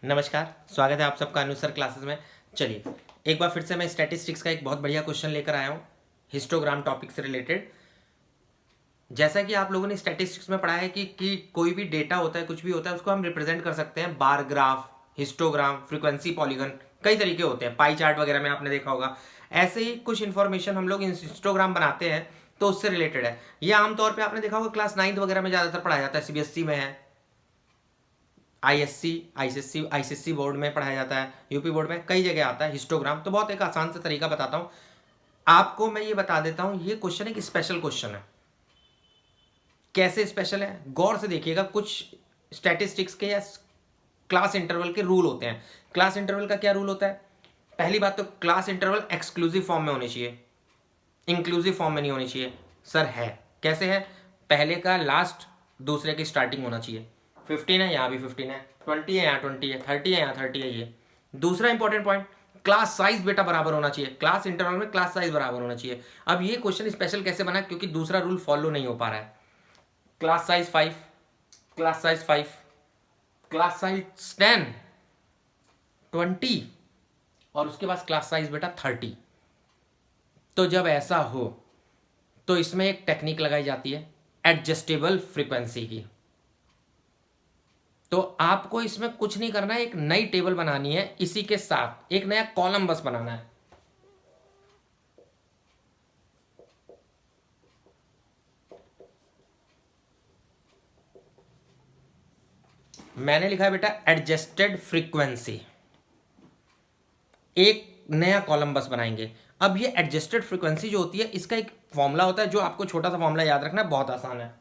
नमस्कार, स्वागत है आप सबका अनुसर क्लासेस में। चलिए एक बार फिर से मैं स्टैटिस्टिक्स का एक बहुत बढ़िया क्वेश्चन लेकर आया हूँ हिस्टोग्राम टॉपिक से रिलेटेड। जैसा कि आप लोगों ने स्टैटिस्टिक्स में पढ़ा है कि कोई भी डेटा होता है, कुछ भी होता है, उसको हम रिप्रेजेंट कर सकते हैं bar graph, histogram, frequency polygon, कई तरीके होते हैं, पाई चार्ट वगैरह में आपने देखा होगा। ऐसे ही कुछ इन्फॉर्मेशन हम लोग हिस्टोग्राम बनाते हैं तो उससे रिलेटेड है। ये आमतौर पर आपने देखा होगा क्लास 9 वगैरह में ज़्यादातर पढ़ाया जाता है, सीबीएसई में है, आईसीएससी बोर्ड में पढ़ाया जाता है, यूपी बोर्ड में कई जगह आता है हिस्टोग्राम। तो बहुत एक आसान सा तरीका बताता हूँ आपको, मैं ये बता देता हूँ। ये क्वेश्चन एक स्पेशल क्वेश्चन है। कैसे स्पेशल है, गौर से देखिएगा। कुछ स्टैटिस्टिक्स के या क्लास इंटरवल के रूल होते हैं। क्लास इंटरवल का क्या रूल होता है? पहली बात तो क्लास इंटरवल एक्सक्लूसिव फॉर्म में होनी चाहिए, इंक्लूसिव फॉर्म में नहीं होनी चाहिए। सर है, कैसे है? पहले का लास्ट, दूसरे की स्टार्टिंग होना चाहिए। 15 है, यहाँ भी 15 है, 20 है, यहाँ 20 है, 30 है, यहाँ 30 है। ये दूसरा इंपॉर्टेंट पॉइंट, क्लास साइज बेटा बराबर होना चाहिए। क्लास इंटरवल में क्लास साइज बराबर होना चाहिए। अब ये क्वेश्चन स्पेशल कैसे बना? क्योंकि दूसरा रूल फॉलो नहीं हो पा रहा है। Class size 5, class size 5, class size 10, 20 और उसके बाद क्लास साइज बेटा 30। तो जब ऐसा हो तो इसमें एक टेक्निक लगाई जाती है एडजस्टेबल फ्रीक्वेंसी की। तो आपको इसमें कुछ नहीं करना है, एक नई टेबल बनानी है, इसी के साथ एक नया कॉलम बस बनाना है। मैंने लिखा है बेटा एडजस्टेड फ्रीक्वेंसी, एक नया कॉलम बस बनाएंगे। अब ये एडजस्टेड फ्रीक्वेंसी जो होती है, इसका एक फॉर्मूला होता है, जो आपको छोटा सा फॉर्मूला याद रखना है, बहुत आसान है।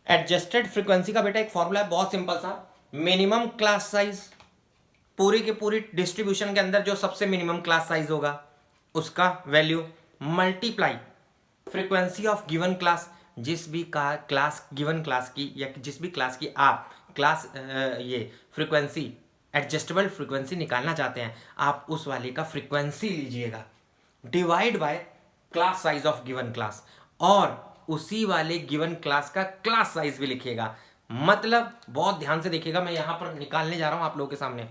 एडजस्टेड फ्रीक्वेंसी का बेटा एक फॉर्मूला है, बहुत सिंपल सा। मिनिमम क्लास साइज, पूरी की पूरी डिस्ट्रीब्यूशन के अंदर जो सबसे मिनिमम क्लास साइज होगा उसका value, multiply frequency of given class. जिस भी का क्लास, गिवन क्लास की या जिस भी क्लास की आप क्लास ये फ्रीक्वेंसी, एडजस्टेबल फ्रीक्वेंसी निकालना चाहते हैं, आप उस वाले का फ्रीक्वेंसी लीजिएगा, divide by class size of given class, और उसी वाले गिवन क्लास का क्लास साइज भी लिखिएगा। मतलब बहुत ध्यान से देखिएगा, मैं यहां पर निकालने जा रहा हूं आप लोगों के सामने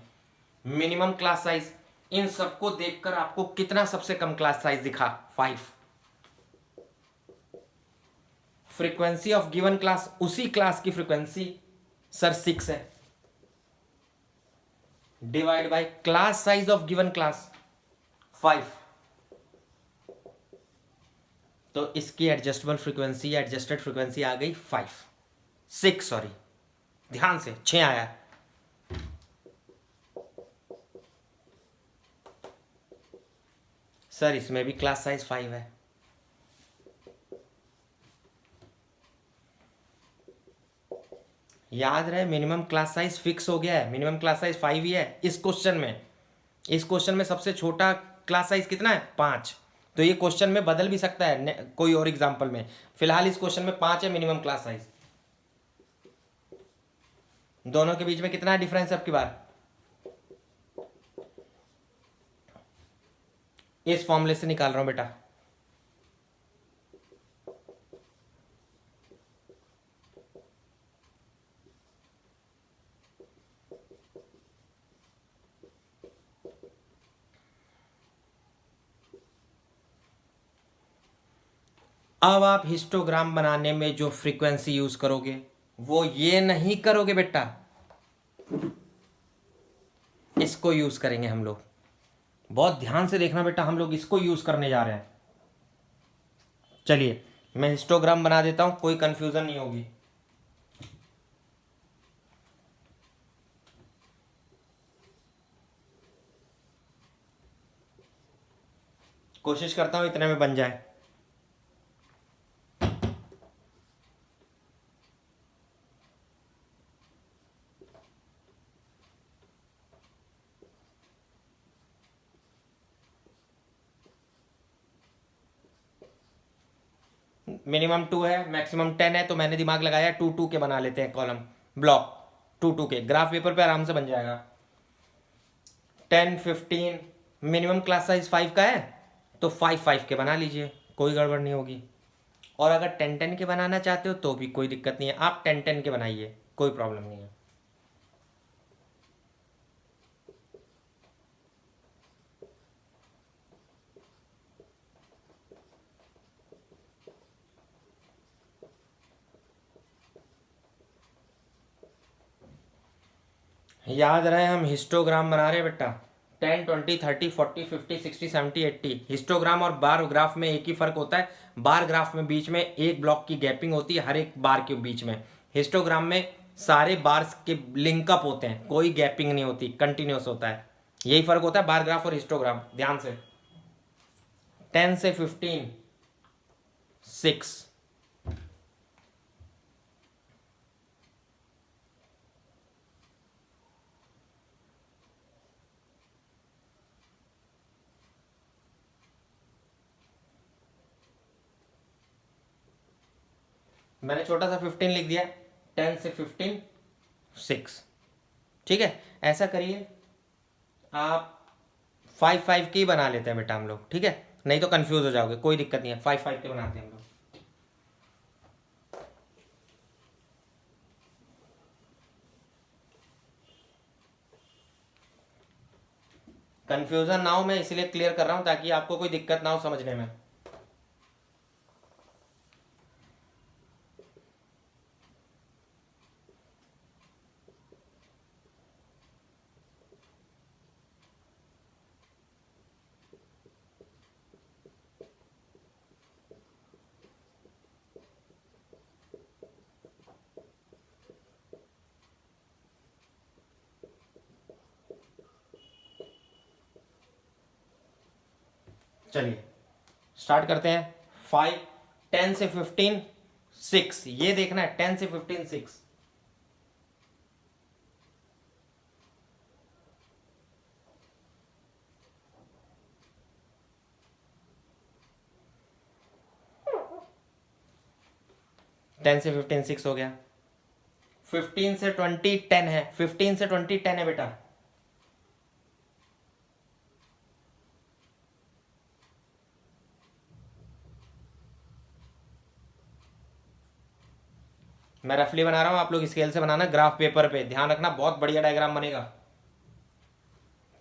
मिनिमम क्लास साइज। इन सबको देखकर आपको कितना सबसे कम क्लास साइज दिखा? 5। फ्रीक्वेंसी ऑफ गिवन क्लास, उसी क्लास की फ्रीक्वेंसी सर 6 है, divide by class size of given class 5। तो इसकी एडजस्टेबल फ्रीक्वेंसी या एडजस्टेड फ्रीक्वेंसी आ गई 6, सॉरी, ध्यान से 6 आया। सर इसमें भी क्लास साइज 5 है। याद रहे, मिनिमम क्लास साइज फिक्स हो गया है, मिनिमम क्लास साइज 5 ही है इस क्वेश्चन में। इस क्वेश्चन में सबसे छोटा क्लास साइज कितना है? 5। तो ये क्वेश्चन में बदल भी सकता है कोई और एग्जाम्पल में। फिलहाल इस क्वेश्चन में 5 है मिनिमम क्लास साइज। दोनों के बीच में कितना डिफरेंस है? अब की बार इस फॉर्मूले से निकाल रहा हूं बेटा। अब आप हिस्टोग्राम बनाने में जो फ्रीक्वेंसी यूज करोगे वो ये नहीं करोगे बेटा, इसको यूज करेंगे हम लोग। बहुत ध्यान से देखना बेटा, हम लोग इसको यूज करने जा रहे हैं। चलिए मैं हिस्टोग्राम बना देता हूं, कोई कंफ्यूजन नहीं होगी। कोशिश करता हूं इतने में बन जाए। मिनिमम 2 है, मैक्सिमम 10 है, तो मैंने दिमाग लगाया 2 2 के बना लेते हैं कॉलम ब्लॉक, 2 2 के ग्राफ पेपर पे आराम से बन जाएगा। 10 15 मिनिमम क्लास साइज 5 का है तो 5 5 के बना लीजिए, कोई गड़बड़ नहीं होगी। और अगर 10 10 के बनाना चाहते हो तो भी कोई दिक्कत नहीं है, आप 10 10 के बनाइए, कोई प्रॉब्लम नहीं है। याद रहे हम हिस्टोग्राम बना रहे हैं बेटा, 10 20 30 40 50 60 70 80। हिस्टोग्राम और बार ग्राफ में एक ही फर्क होता है, बार ग्राफ में बीच में एक ब्लॉक की गैपिंग होती है हर एक बार के बीच में, हिस्टोग्राम में सारे बार्स के लिंकअप होते हैं, कोई गैपिंग नहीं होती, कंटिन्यूस होता है। यही फर्क होता है बार ग्राफ और हिस्टोग्राम, ध्यान से। 10 से 15 6, मैंने छोटा सा 15 लिख दिया, 10 से 15 6, ठीक है। ऐसा करिए आप 5 5 के ही बना लेते हैं बेटा हम लोग, ठीक है, नहीं तो कंफ्यूज हो जाओगे, कोई दिक्कत नहीं है, 5 5 के बनाते हैं हम लोग। कंफ्यूजन ना हो, मैं इसलिए क्लियर कर रहा हूं ताकि आपको कोई दिक्कत ना हो समझने में। चलिए स्टार्ट करते हैं। 5 10 से 15 6, ये देखना है 10 से 15 6। टेन से 15 6 हो गया। 15 से 20 10 है, 15 से 20 10 है बेटा। मैं रफली बना रहा हूं, आप लोग स्केल से बनाना, ग्राफ पेपर पे ध्यान रखना, बहुत बढ़िया डायग्राम बनेगा।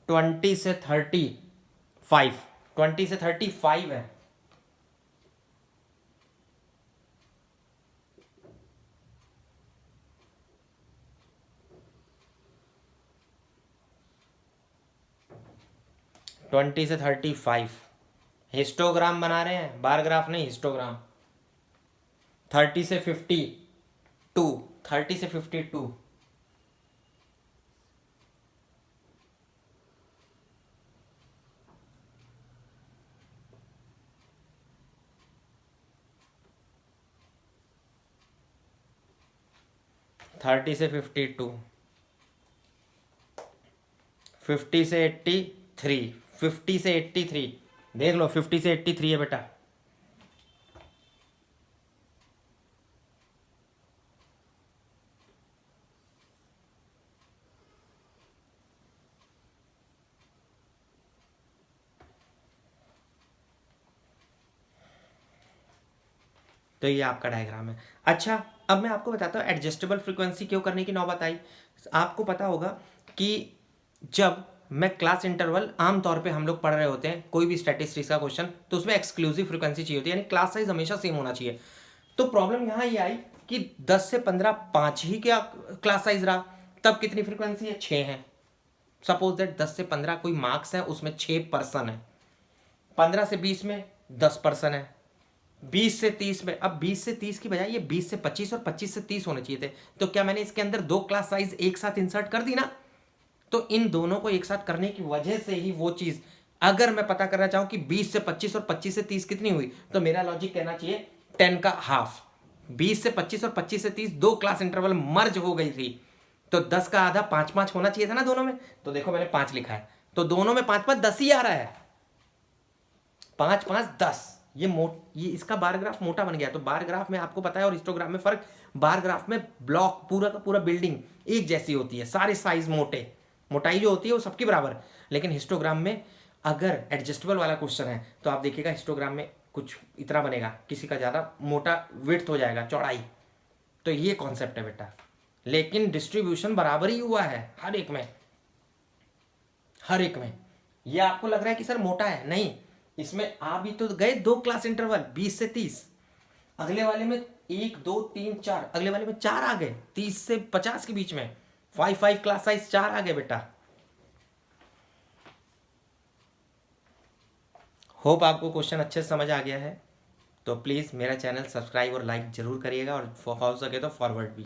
20 से 35, 20 से 35 है। ट्वेंटी से 35 हिस्टोग्राम बना रहे हैं, बार ग्राफ नहीं, हिस्टोग्राम। 30 से 52, 30 से 52, 30 से 52, 50 से 83, 50 से 83, देख लो 50 से 83 है बेटा। तो ये आपका डायग्राम है। अच्छा अब मैं आपको बताता हूँ एडजस्टेबल फ्रीक्वेंसी क्यों करने की नौबत आई। आपको पता होगा कि जब मैं क्लास इंटरवल, आमतौर पे हम लोग पढ़ रहे होते हैं कोई भी स्टैटिस्टिक्स का क्वेश्चन, तो उसमें एक्सक्लूसिव फ्रीक्वेंसी चाहिए होती है, यानी क्लास साइज हमेशा सेम होना चाहिए। तो प्रॉब्लम यहाँ ये आई कि 10 से 15 5 ही क्या क्लास साइज रहा, तब कितनी फ्रीक्वेंसी है, 6 है। सपोज दैट 10 से 15 कोई मार्क्स है, उसमें 6 पर्सन है। 15 से 20 में 10 पर्सन है। 20 से 30 में, अब 20 से 30 की बजाय ये 20 से 25 और 25 से 30 होने चाहिए थे, तो क्या मैंने इसके अंदर दो क्लास साइज एक साथ इंसर्ट कर दी ना। तो इन दोनों को एक साथ करने की वजह से ही वो चीज, अगर मैं पता करना चाहूं कि 20 से 25 और 25 से 30 कितनी हुई, तो मेरा लॉजिक कहना चाहिए 10 का हाफ। 20 से 25 और 25 से 30 दो क्लास इंटरवल मर्ज हो गई थी, तो 10 का आधा 5 5 होना चाहिए था ना दोनों में। तो देखो मैंने 5 लिखा है, तो दोनों में 5 5 10 ही आ रहा है, 5 5 10। ये इसका बार ग्राफ मोटा बन गया। तो बार ग्राफ में आपको पता है और हिस्टोग्राम में फ़र्क, बार ग्राफ में ब्लॉक पूरा का पूरा बिल्डिंग एक जैसी होती है, सारे साइज मोटे, मोटाई जो होती है वो सबकी बराबर। लेकिन हिस्टोग्राम में अगर एडजस्टेबल वाला क्वेश्चन है तो आप देखिएगा हिस्टोग्राम में कुछ इतना बनेगा, किसी का ज़्यादा मोटा विड्थ हो जाएगा, चौड़ाई। तो ये कॉन्सेप्ट है बेटा, लेकिन डिस्ट्रीब्यूशन बराबर ही हुआ है हर एक में, हर एक में। ये आपको लग रहा है कि सर मोटा है, नहीं, इसमें आ भी तो गए 2 क्लास इंटरवल 20 से 30, अगले वाले में 1 2 3 4, अगले वाले में 4 आ गए 30 से 50 के बीच में, 5 क्लास साइज 4 आ गए बेटा। होप आपको क्वेश्चन अच्छे से समझ आ गया है। तो प्लीज़ मेरा चैनल सब्सक्राइब और लाइक ज़रूर करिएगा, और हो सके तो फॉरवर्ड भी।